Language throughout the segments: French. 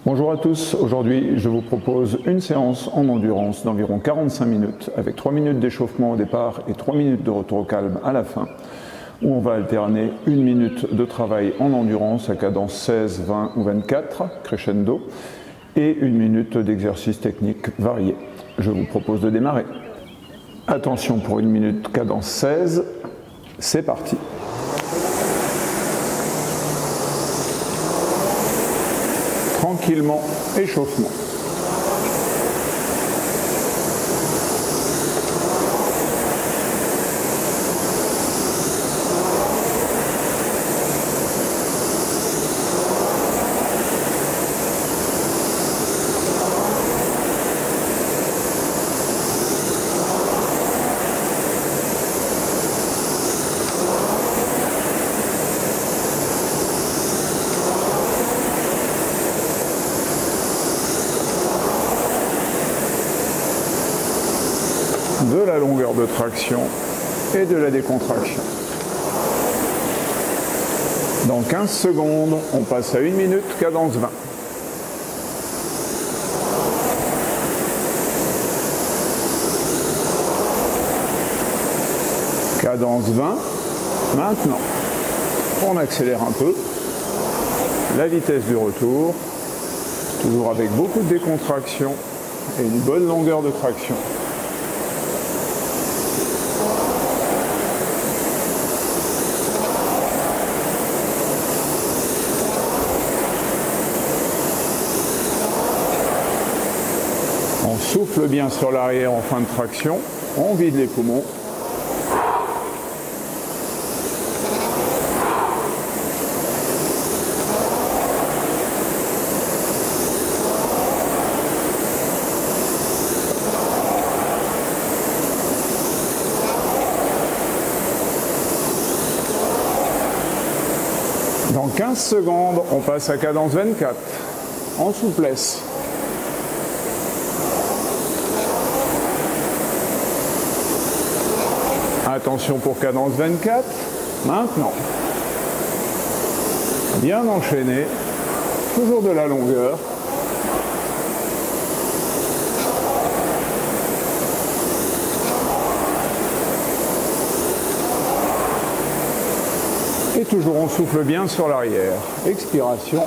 Bonjour à tous, aujourd'hui je vous propose une séance en endurance d'environ 45 minutes avec 3 minutes d'échauffement au départ et 3 minutes de retour au calme à la fin, où on va alterner 1 minute de travail en endurance à cadence 16, 20 ou 24, crescendo, et 1 minute d'exercice technique varié. Je vous propose de démarrer. Attention pour 1 minute cadence 16, c'est parti. Tranquillement, échauffement. De la longueur de traction et de la décontraction. Dans 15 secondes, on passe à 1 minute, cadence 20. Cadence 20. Maintenant, on accélère un peu. La vitesse du retour, toujours avec beaucoup de décontraction et une bonne longueur de traction. On souffle bien sur l'arrière en fin de traction, on vide les poumons. Dans 15 secondes, on passe à cadence 24, en souplesse. Attention pour cadence 24, maintenant. Bien enchaîné, toujours de la longueur. Et toujours on souffle bien sur l'arrière. Expiration.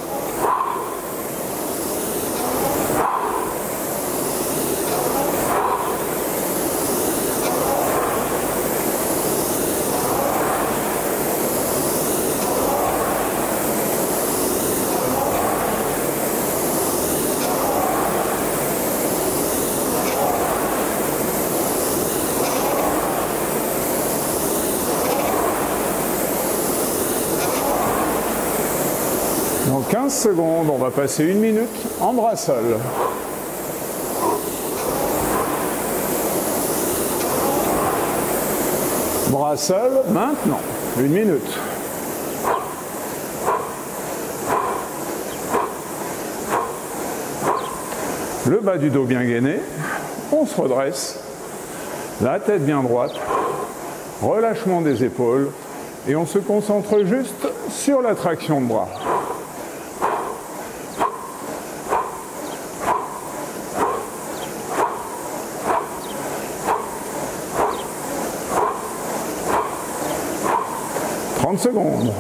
Dans 15 secondes, on va passer 1 minute en bras seul. Bras seul, maintenant, 1 minute. Le bas du dos bien gainé, on se redresse, la tête bien droite, relâchement des épaules, et on se concentre juste sur la traction de bras. Secondes.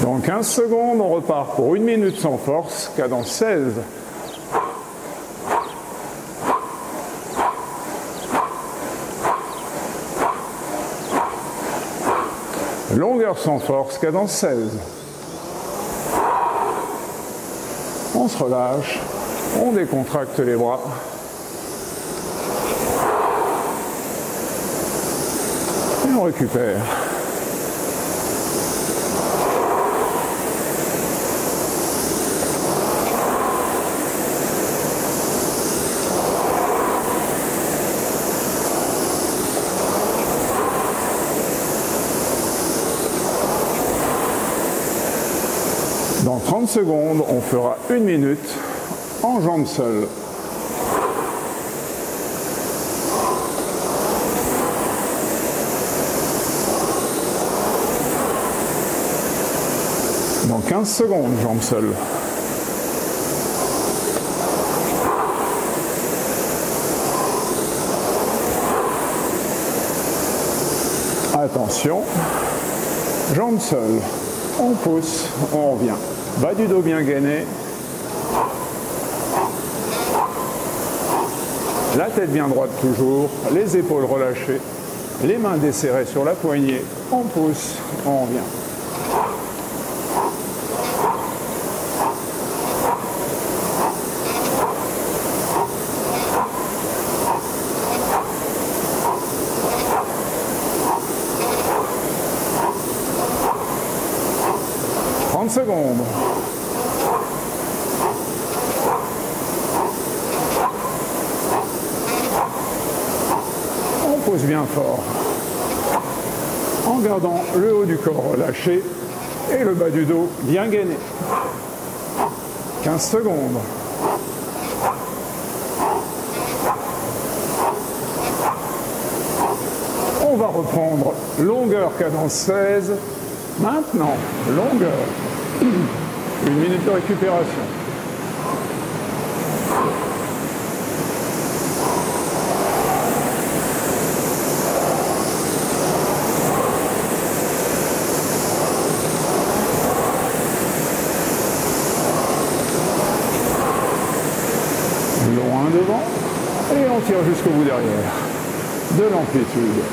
Dans 15 secondes, on repart pour 1 minute sans force, cadence 16. Longueur sans force, cadence 16. On se relâche, on décontracte les bras. Et on récupère. Dans 30 secondes, on fera 1 minute en jambes seules. Dans 15 secondes, jambes seules. Attention, jambes seules, on pousse, on revient. Bas du dos bien gainé. La tête bien droite toujours, les épaules relâchées, les mains desserrées sur la poignée, on pousse, on revient. Secondes. On pose bien fort en gardant le haut du corps relâché et le bas du dos bien gainé. 15 secondes. On va reprendre longueur cadence 16. Maintenant, longueur. 1 minute de récupération. Loin devant et on tire jusqu'au bout derrière. De l'amplitude.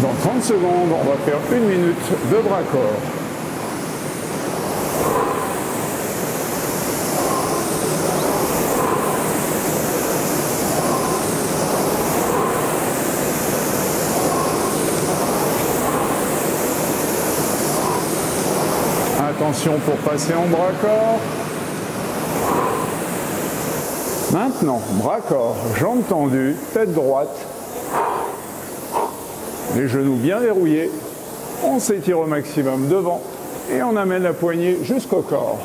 Dans 30 secondes, on va faire 1 minute de bras-corps. Attention pour passer en bras-corps. Maintenant, bras-corps, jambes tendues, tête droite. Les genoux bien verrouillés, on s'étire au maximum devant et on amène la poignée jusqu'au corps.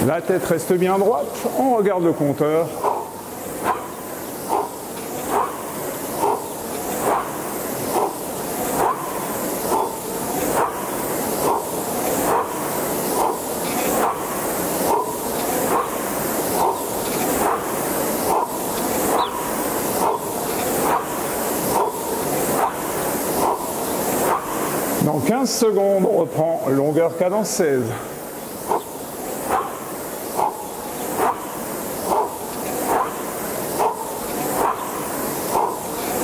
La tête reste bien droite, on regarde le compteur. Dans 15 secondes, on reprend longueur cadence 16.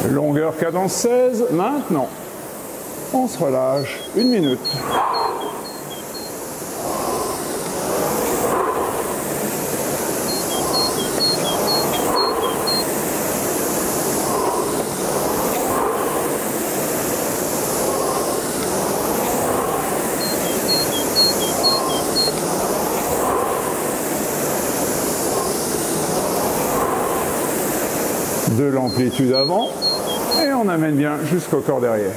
Longueur cadence 16, maintenant, on se relâche 1 minute. De l'amplitude avant et on amène bien jusqu'au corps derrière.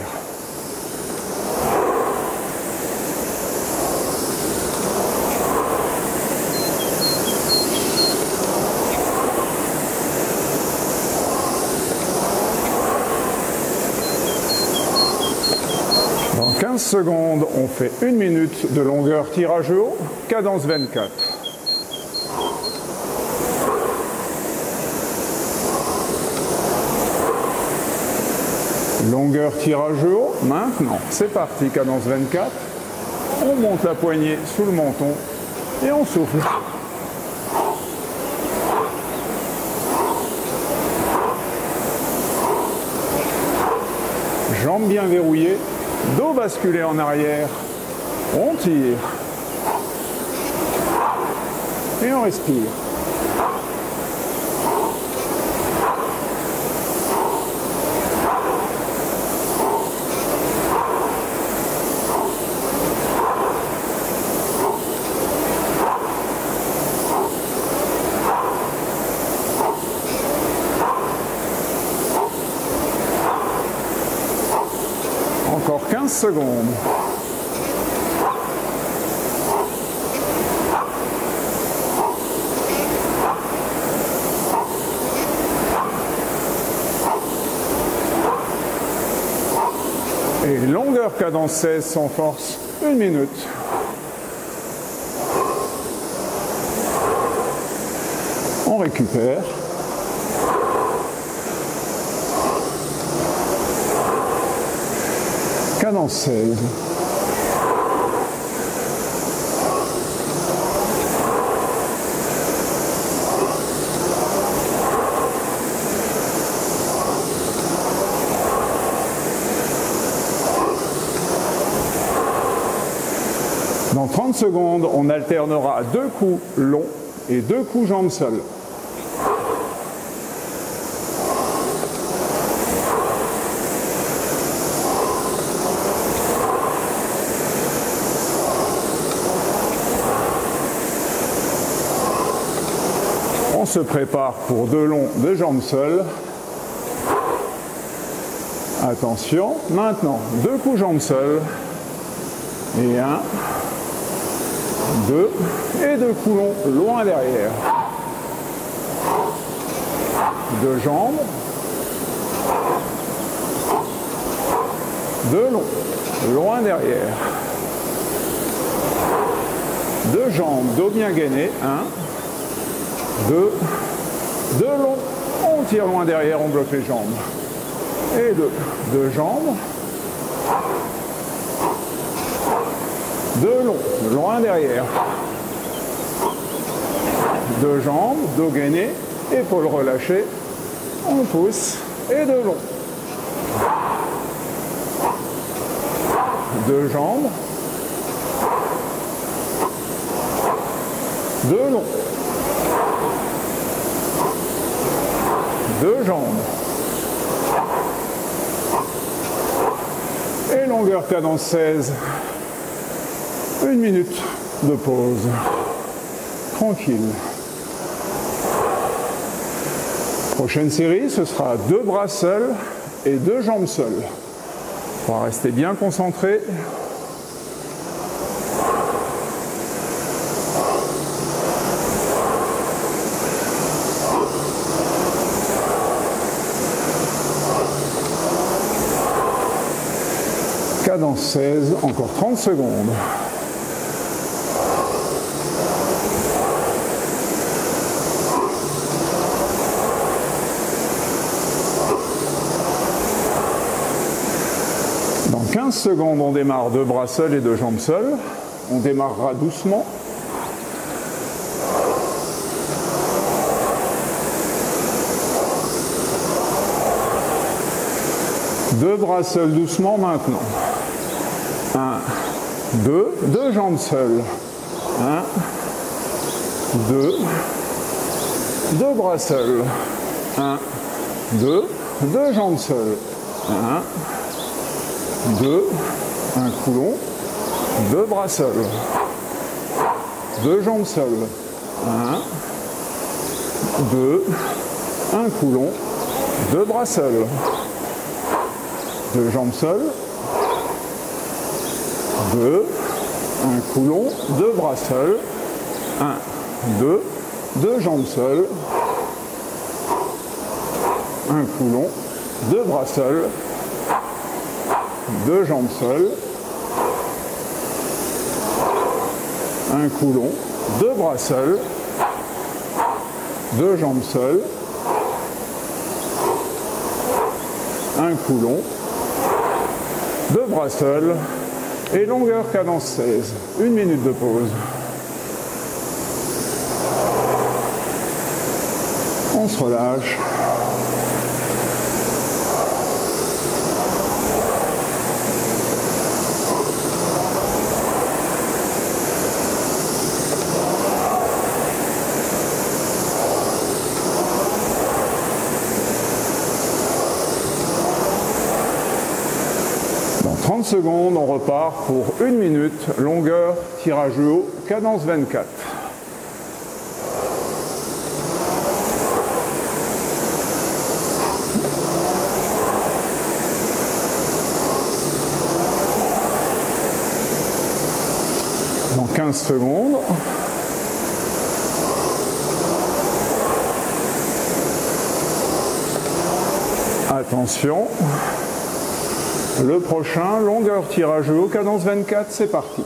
Dans 15 secondes, on fait 1 minute de longueur tirage haut, cadence 24. Longueur tirage haut, maintenant, c'est parti, cadence 24. On monte la poignée sous le menton et on souffle. Jambes bien verrouillées, dos basculé en arrière, on tire et on respire. secondes. Et longueur cadence 16 sans force, 1 minute. On récupère. Cadence 16. Dans 30 secondes, on alternera 2 coups longs et 2 coups jambes seules. On se prépare pour 2 longs, 2 jambes seules. Attention, maintenant 2 coups jambes seules. Et 1, 2 et 2 coups longs loin derrière. 2 jambes. 2 longs, loin derrière. 2 jambes, dos bien gainé. 1, 2, 2 longs. On tire loin derrière, on bloque les jambes. Et 2, 2 jambes. 2 longs, loin derrière. 2 jambes, dos gainé, épaules relâchées. On pousse et 2 longs. 2 jambes. 2 longs. 2 jambes. Et longueur cadence 16. 1 minute de pause. Tranquille. Prochaine série, ce sera 2 bras seuls et 2 jambes seules. On va rester bien concentré. Cadence 16, encore 30 secondes. Dans 15 secondes, on démarre 2 bras seuls et 2 jambes seules. On démarrera doucement. Deux bras seuls doucement maintenant. 1, 2, 2 jambes seules. 1, 2, 2 bras seuls. 1, 2, 2 jambes seules. 1, 2, un coup long, 2 bras seuls. 2 jambes seules. 1, 2, un coup long, 2 bras seuls. 2 jambes seules, 2, un coup long, 2 bras seuls, 1, 2, 2 jambes seules, un coup long, 2 bras seuls, 2 jambes seules, un coup long, 2 bras seuls, 2 jambes seules, un coup long, 2 bras seuls et longueur cadence 16. 1 minute de pause. On se relâche. Dans 30 secondes, on repart pour 1 minute, longueur, tirage haut, cadence 24. 15 secondes. Attention. Le prochain, longueur tirage haut, cadence 24, c'est parti.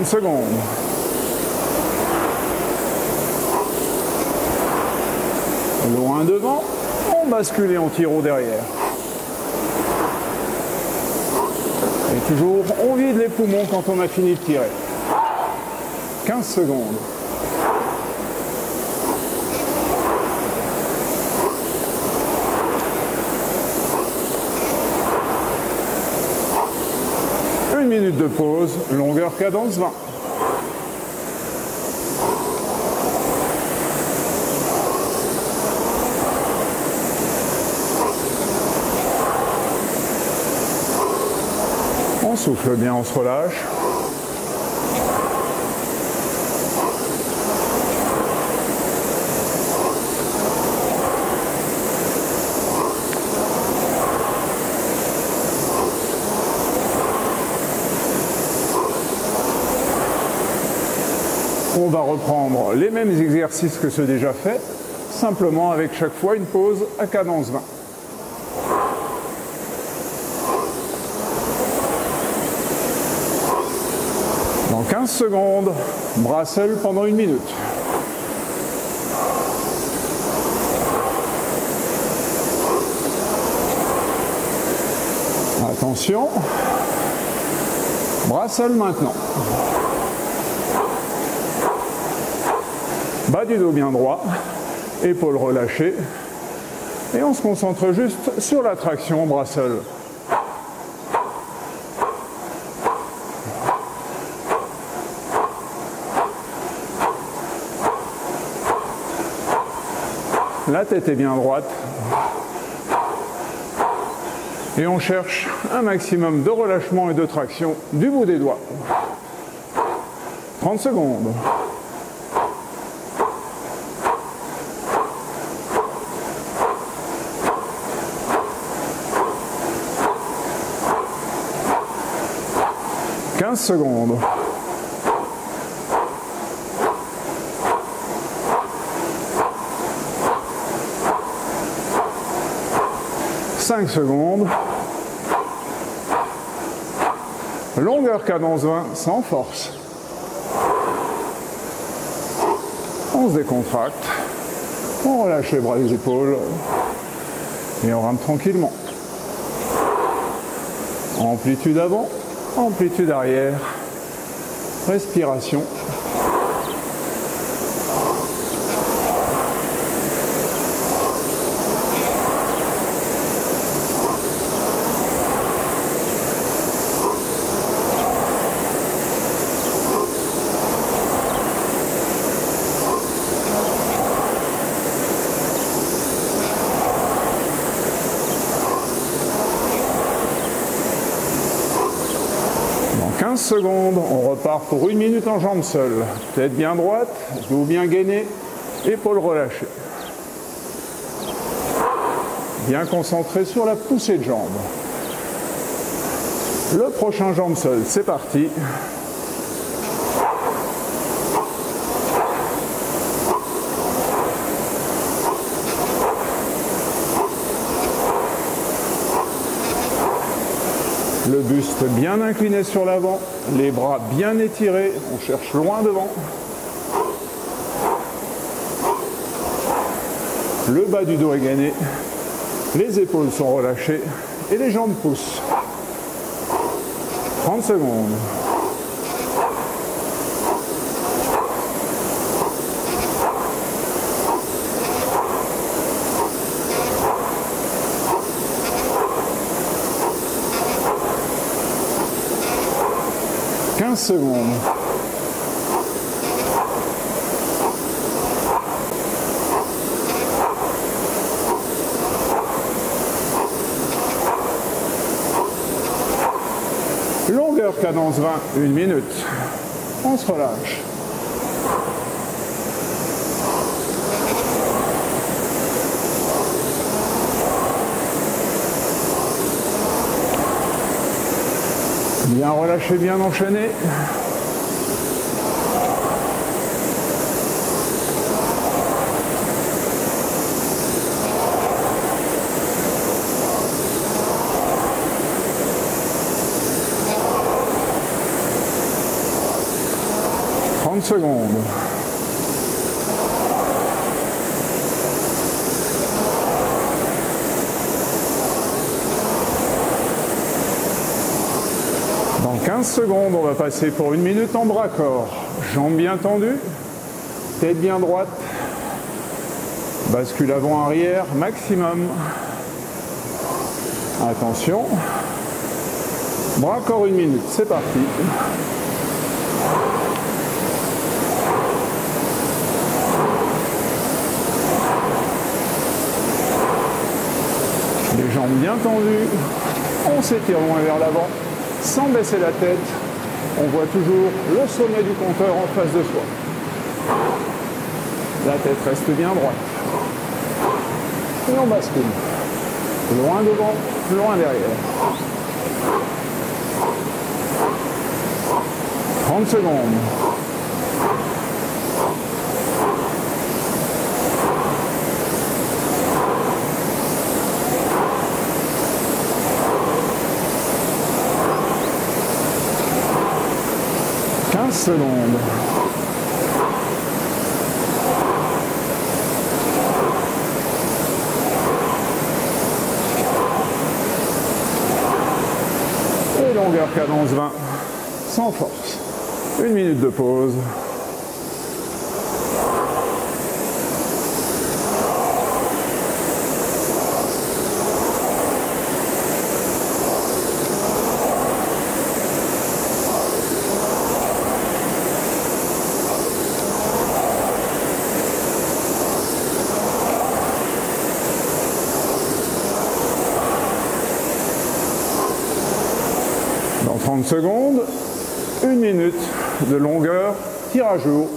Secondes. Loin devant, on bascule et on tire au derrière. Et toujours, on vide les poumons quand on a fini de tirer. 15 secondes. Une minute de pause, longueur cadence 20. On souffle bien, on se relâche. On va reprendre les mêmes exercices que ceux déjà faits, simplement avec chaque fois une pause à cadence 20. Dans 15 secondes, bras seuls pendant 1 minute. Attention, bras seuls maintenant. Bas du dos bien droit, épaules relâchées, et on se concentre juste sur la traction bras seuls. La tête est bien droite. Et on cherche un maximum de relâchement et de traction du bout des doigts. 30 secondes. « 15 secondes. » 5 secondes. Longueur cadence 20 sans force. On se décontracte. On relâche les bras et les épaules. Et on rampe tranquillement. Amplitude avant, amplitude arrière. Respiration. Dans 15 secondes, on repart pour 1 minute en jambes seules. Tête bien droite, dos bien gainé, épaules relâchées. Bien concentré sur la poussée de jambes. Le prochain jambes seules, c'est parti. Le buste bien incliné sur l'avant, les bras bien étirés, on cherche loin devant. Le bas du dos est gainé, les épaules sont relâchées et les jambes poussent. 30 secondes. Secondes. cadence 20, 1 minute. On se relâche. Bien relâché, bien enchaîné. Secondes. Dans 15 secondes, on va passer pour 1 minute en bras-corps. Jambes bien tendues, tête bien droite, bascule avant-arrière maximum. Attention, bras-corps 1 minute, c'est parti. Les jambes bien tendues, on s'étire loin vers l'avant, sans baisser la tête. On voit toujours le sommet du compteur en face de soi. La tête reste bien droite. Et on bascule. Loin devant, loin derrière. 30 secondes. Secondes. Et longueur cadence 20, sans force. 1 minute de pause. Dans 30 secondes, 1 minute de longueur, tirage haut,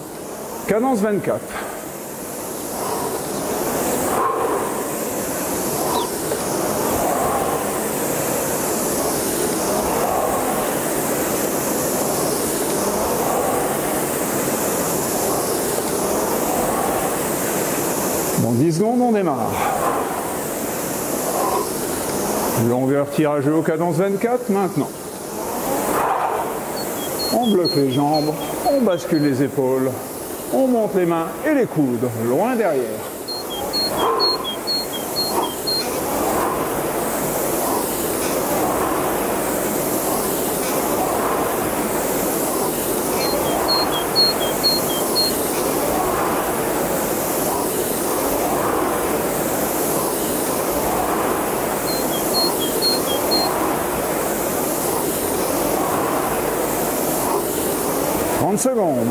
cadence 24. Dans 10 secondes, on démarre. Longueur tirage haut, cadence 24, maintenant. On bloque les jambes, on bascule les épaules, on monte les mains et les coudes, loin derrière. Secondes.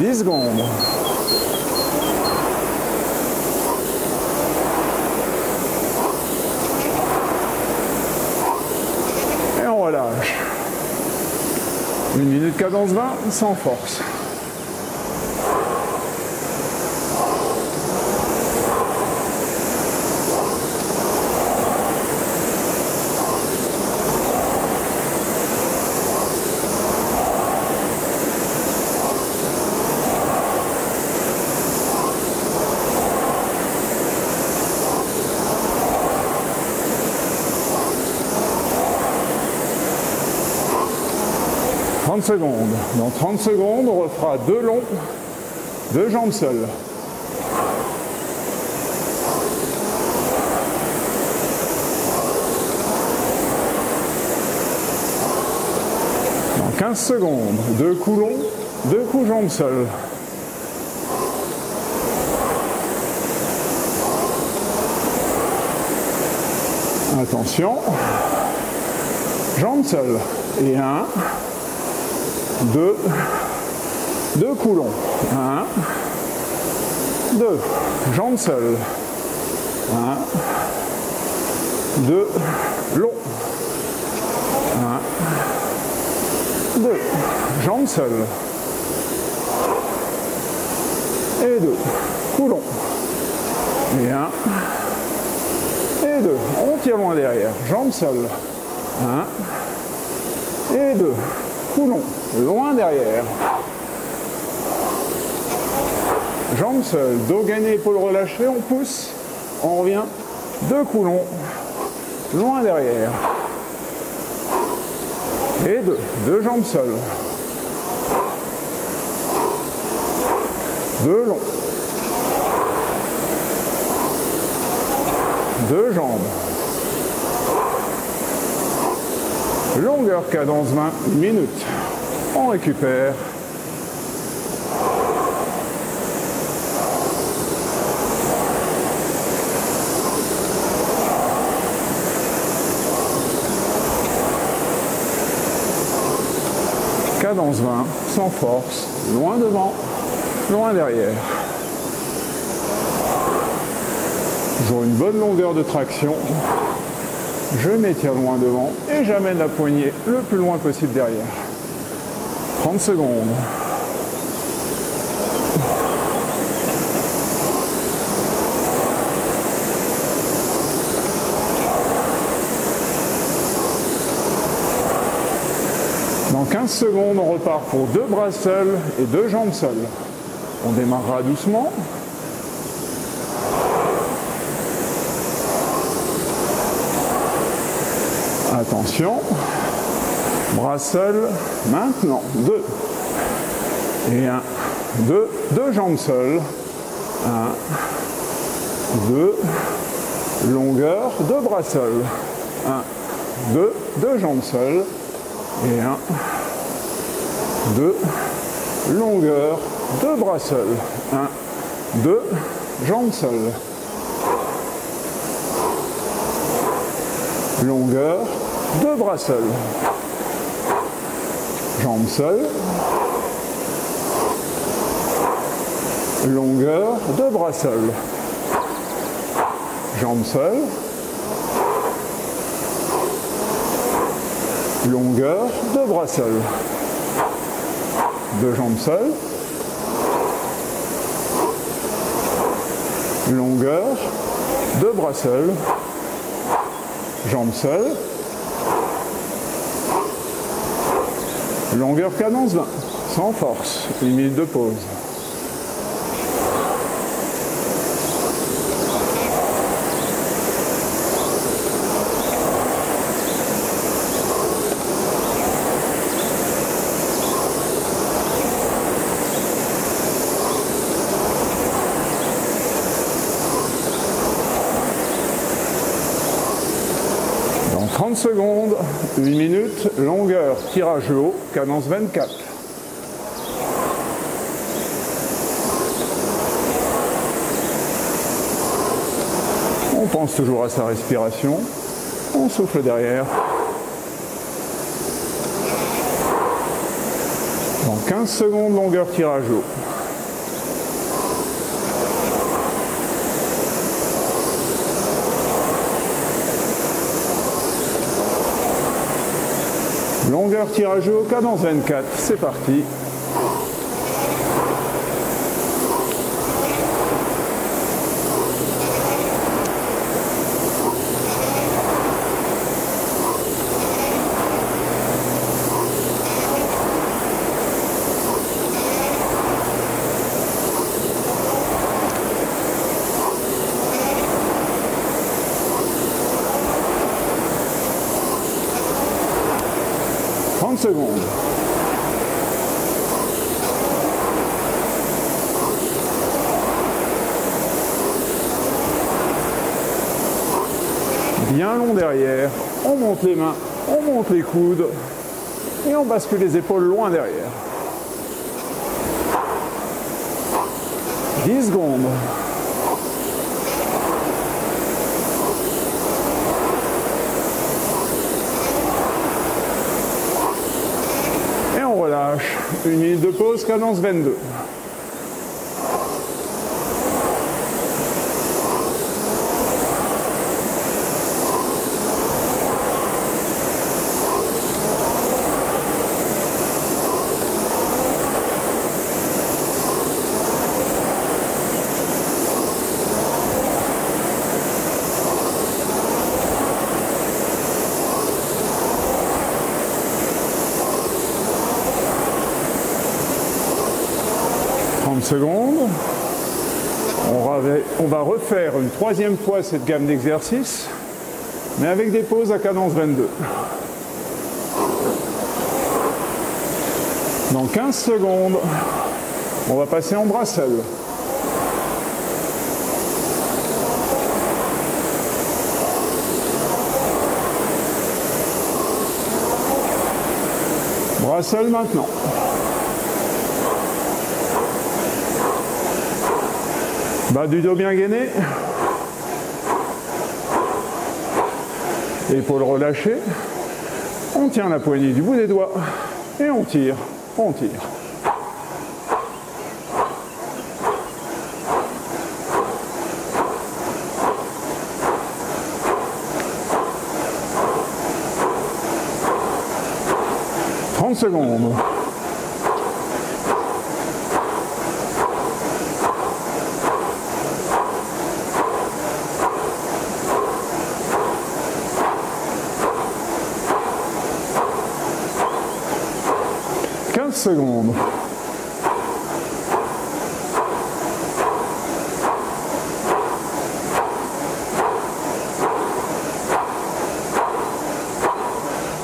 Dix secondes. Et on relâche. 1 minute cadence 20, sans force. Secondes. Dans 30 secondes, on refera 2 longs, 2 jambes seules. Dans 15 secondes, 2 coups longs, 2 coups jambes seules. Attention, jambes seules. Et 1, 2, 2 coulons. 1, 2, jambes seules. 1, 2, long. 1, 2, jambes seules. Et 2, coulons. Et 1, et 2, on tire loin derrière, jambes seules. 1, et 2, coulons, loin derrière. Jambes seules, dos gainé, épaules relâchées, on pousse, on revient, 2 coulons, loin derrière. Et 2, 2 jambes seules. 2 longs. 2 jambes. Longueur cadence 20 minutes. On récupère. Cadence 20, sans force, loin devant, loin derrière. Toujours une bonne longueur de traction. Je m'étire loin devant et j'amène la poignée le plus loin possible derrière. 30 secondes. Dans 15 secondes, on repart pour 2 bras seuls et 2 jambes seules. On démarrera doucement. Attention, bras seuls, maintenant, 2, et 1, 2, 2 jambes seules, 1, 2, longueur, 2 bras seuls, 1, 2, 2 jambes seules, et 1, 2, longueur, 2 bras seuls, 1, 2, jambes seules, longueur, 2 bras seuls, jambes seules, longueur, 2 bras seuls, jambes seules, longueur, 2 bras seuls, 2 jambes seules, longueur, 2 bras seuls, jambes seules, longueur cadence 20, sans force, 1 minute de pause. Dans 30 secondes, 8 minutes, longueur, tirage haut, cadence 24. On pense toujours à sa respiration, on souffle derrière. Dans 15 secondes, longueur, tirage haut. Longueur tirage haut, cadence 24, c'est parti. Secondes. Bien long derrière, on monte les mains, on monte les coudes et on bascule les épaules loin derrière. 10 secondes. 1 minute de pause, cadence 22. Secondes. On va refaire une troisième fois cette gamme d'exercices, mais avec des pauses à cadence 22. Dans 15 secondes, on va passer en bras seul. Bras seul maintenant. Bas du dos bien gainé. Épaules relâchées. On tient la poignée du bout des doigts et on tire, on tire. « 30 secondes. Secondes.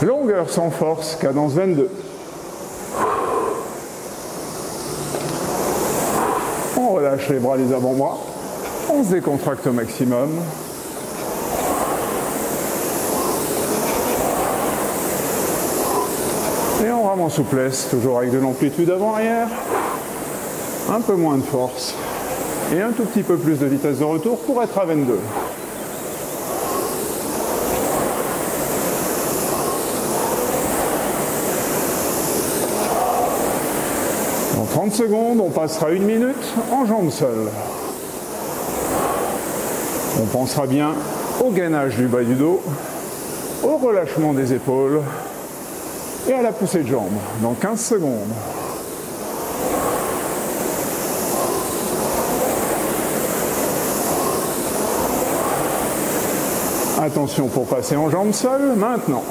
Longueur sans force, cadence 22. On relâche les bras, les avant-bras. On se décontracte au maximum. Et on rame en souplesse, toujours avec de l'amplitude avant-arrière, un peu moins de force et un tout petit peu plus de vitesse de retour pour être à 22. Dans 30 secondes, on passera 1 minute en jambes seules. On pensera bien au gainage du bas du dos, au relâchement des épaules, et à la poussée de jambes, dans 15 secondes. Attention pour passer en jambes seules, maintenant.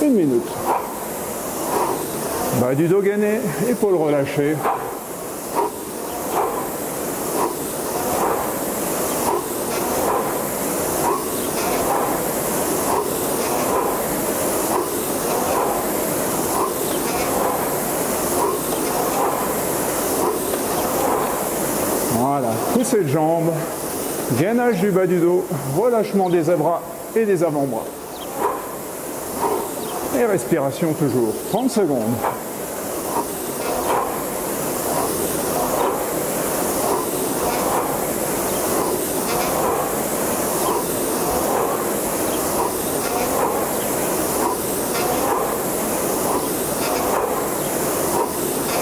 1 minute. Bas du dos gainé, épaules relâchées. Poussée de jambes, gainage du bas du dos, relâchement des bras et des avant-bras. Et respiration toujours, 30 secondes.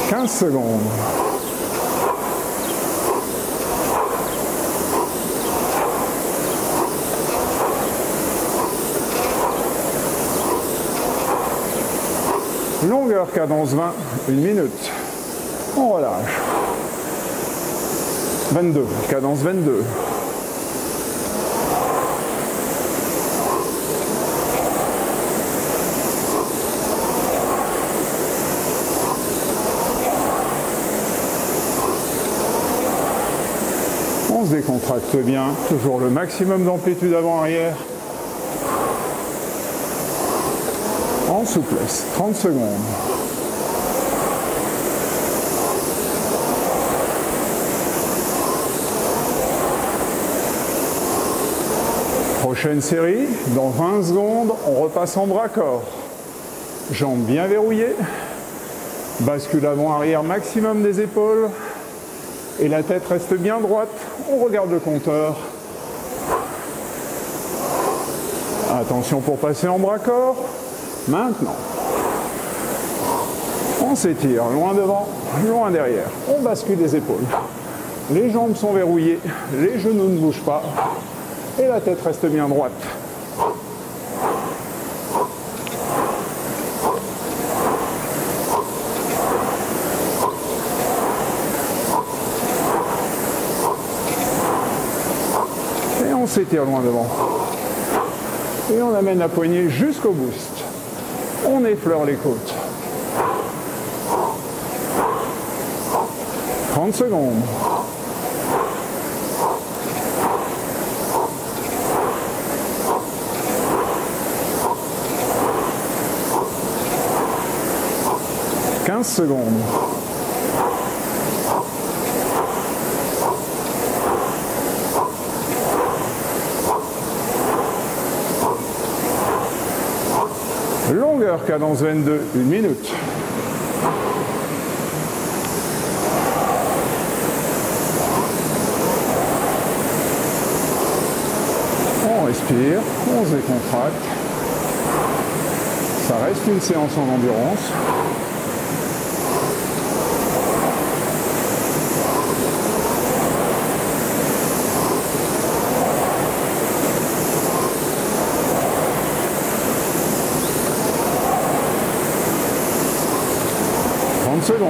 « 15 secondes. Longueur cadence 20, 1 minute. On relâche. 22, cadence 22. On se décontracte bien, toujours le maximum d'amplitude avant-arrière. En souplesse, 30 secondes. Prochaine série, dans 20 secondes, on repasse en bras-corps. Jambes bien verrouillées, bascule avant-arrière maximum des épaules, et la tête reste bien droite, on regarde le compteur. Attention pour passer en bras-corps. Maintenant, On s'étire, loin devant, loin derrière. On bascule les épaules. Les jambes sont verrouillées, les genoux ne bougent pas et la tête reste bien droite. Et on s'étire loin devant. Et on amène la poignée jusqu'au boost. On effleure les côtes. 30 secondes. « 15 secondes. Longueur cadence 22, 1 minute. On respire, on se décontracte. Ça reste une séance en endurance. Secondes.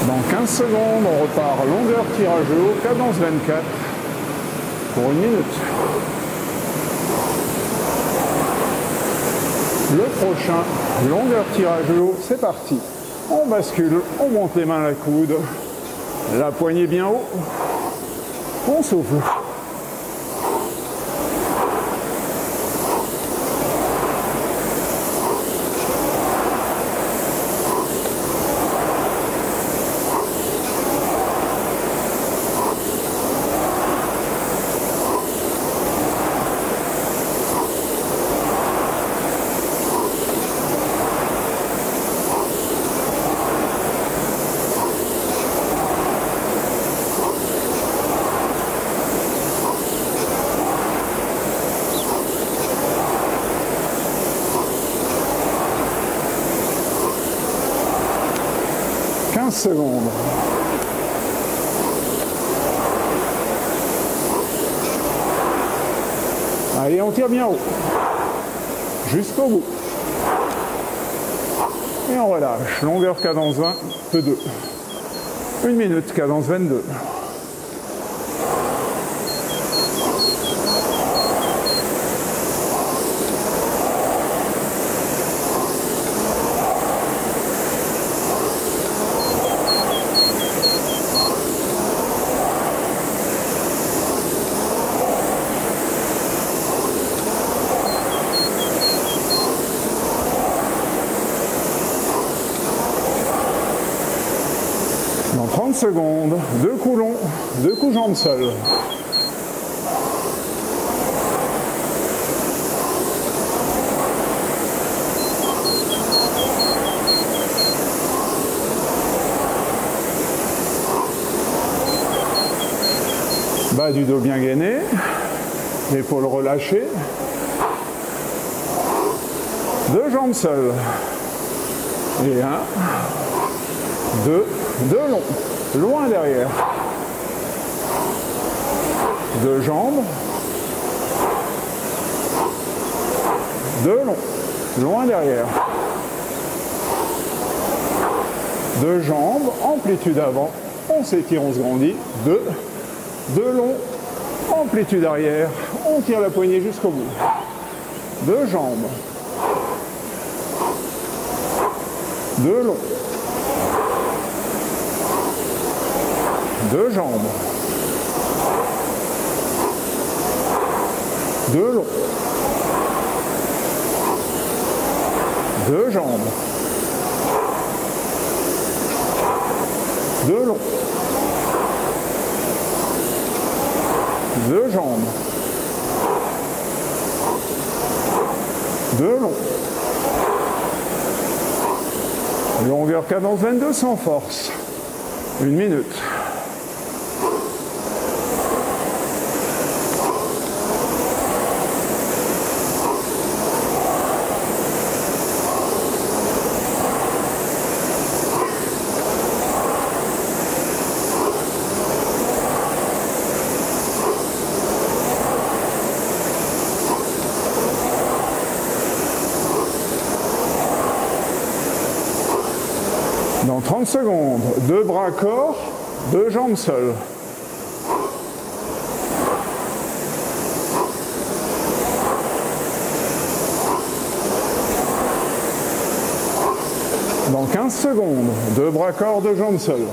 Dans 15 secondes, on repart longueur tirage haut, cadence 24 pour 1 minute. Le prochain, longueur tirage haut, c'est parti. On bascule, on monte les mains à la coude, la poignée bien haut, on souffle. Secondes. Allez, on tire bien haut. Jusqu'au bout. Et on relâche. Longueur cadence 20, peu 2. 1 minute, cadence 22. Dans 30 secondes, 2 coups longs, 2 coups jambes seules. Bas du dos bien gainé, épaules relâchées. 2 jambes seules. Et 1, 2, 2 longs, loin derrière. 2 jambes. 2 longs, loin derrière. 2 jambes, amplitude avant. On s'étire, on se grandit. 2, 2 longs, amplitude arrière. On tire la poignée jusqu'au bout. 2 jambes. 2 longs. 2 jambes. 2 longs. 2 jambes. 2 longs. 2 jambes. 2 longs. Longueur cadence 22 sans force. 1 minute. Dans 30 secondes, 2 bras corps, 2 jambes seules. Dans 15 secondes, 2 bras corps, 2 jambes seules.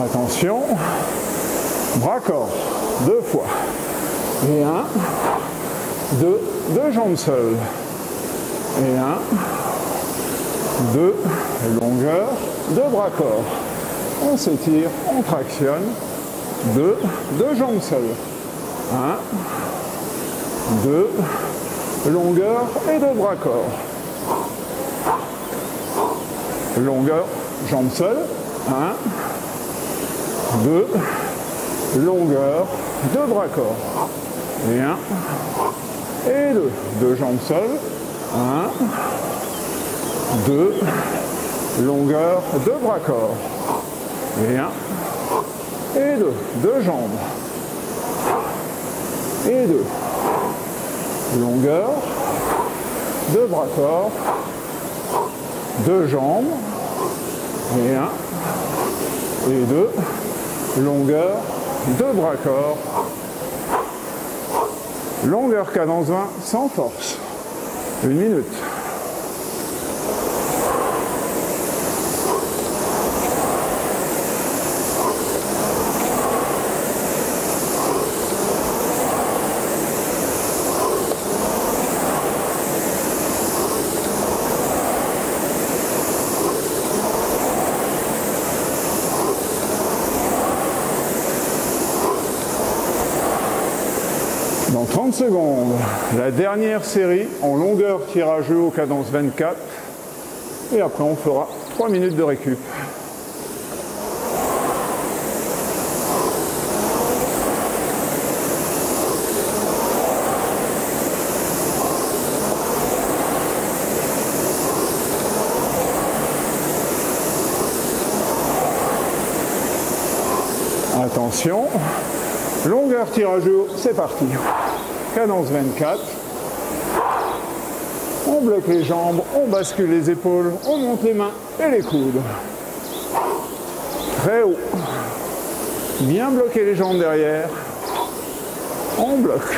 Attention, bras corps, 2 fois. Et 1, 2, 2 jambes seules. Et 1, 2, longueur, 2 bras corps. On s'étire, on tractionne. 2, 2 jambes seules. 1, 2, longueur et 2 bras corps. Longueur, jambes seules. 1, 2, longueur, 2 bras corps. Et 1, et 2. 2 jambes seules. 1, 2, longueur, 2 bras corps. Et 1, et 2. 2 jambes. Et 2. Longueur, 2 bras corps. 2 jambes. Et 1, et 2. Longueur, 2 bras corps. Longueur cadence 20 sans force. 1 minute. Dans 30 secondes, la dernière série en longueur tirage haut cadence 24. Et après on fera 3 minutes de récup. Attention, longueur tirage haut, c'est parti. Cadence 24. On bloque les jambes, on bascule les épaules, on monte les mains et les coudes. Très haut. Bien bloquer les jambes derrière. On bloque.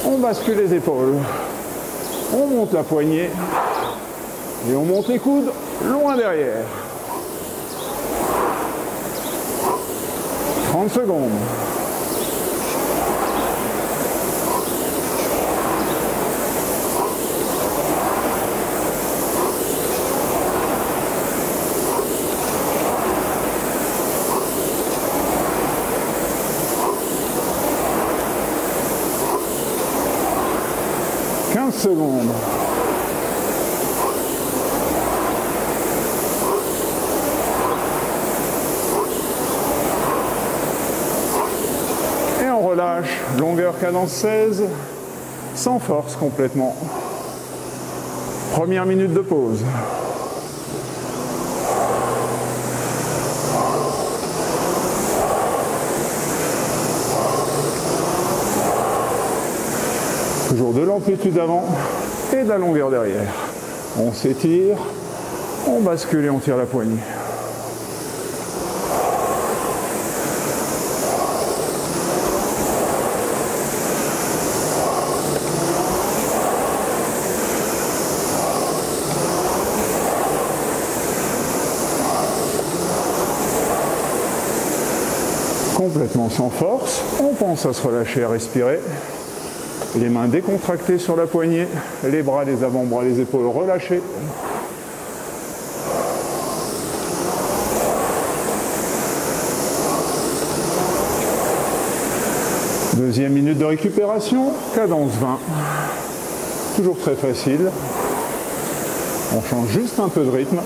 On bascule les épaules. On monte la poignée. Et on monte les coudes loin derrière. 30 secondes. Secondes. Et on relâche, longueur cadence 16, sans force complètement. Première minute de pause. Toujours de l'amplitude avant et de la longueur derrière. On s'étire, on bascule et on tire la poignée. Complètement sans force, on pense à se relâcher, à respirer. Les mains décontractées sur la poignée, les bras, les avant-bras, les épaules relâchées. Deuxième minute de récupération, cadence 20. Toujours très facile. On change juste un peu de rythme.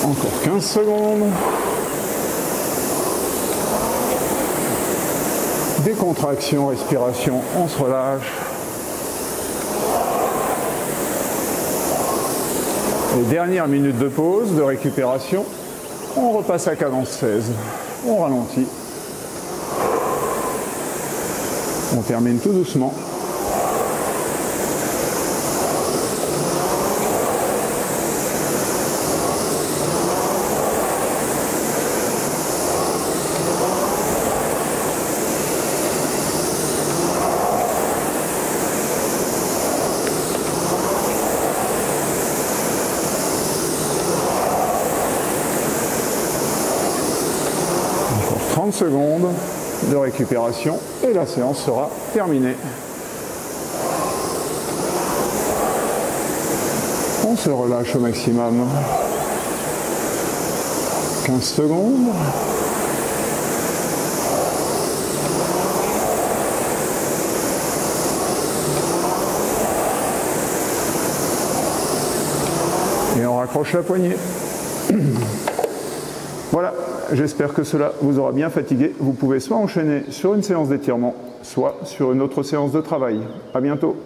Encore 15 secondes. Décontraction, respiration, on se relâche. Et dernière minute de pause, de récupération. On repasse à cadence 16. On ralentit. On termine tout doucement. Encore 30 secondes de récupération et la séance sera terminée. On se relâche au maximum. 15 secondes. Et on raccroche la poignée. Voilà, j'espère que cela vous aura bien fatigué. Vous pouvez soit enchaîner sur une séance d'étirement, soit sur une autre séance de travail. À bientôt.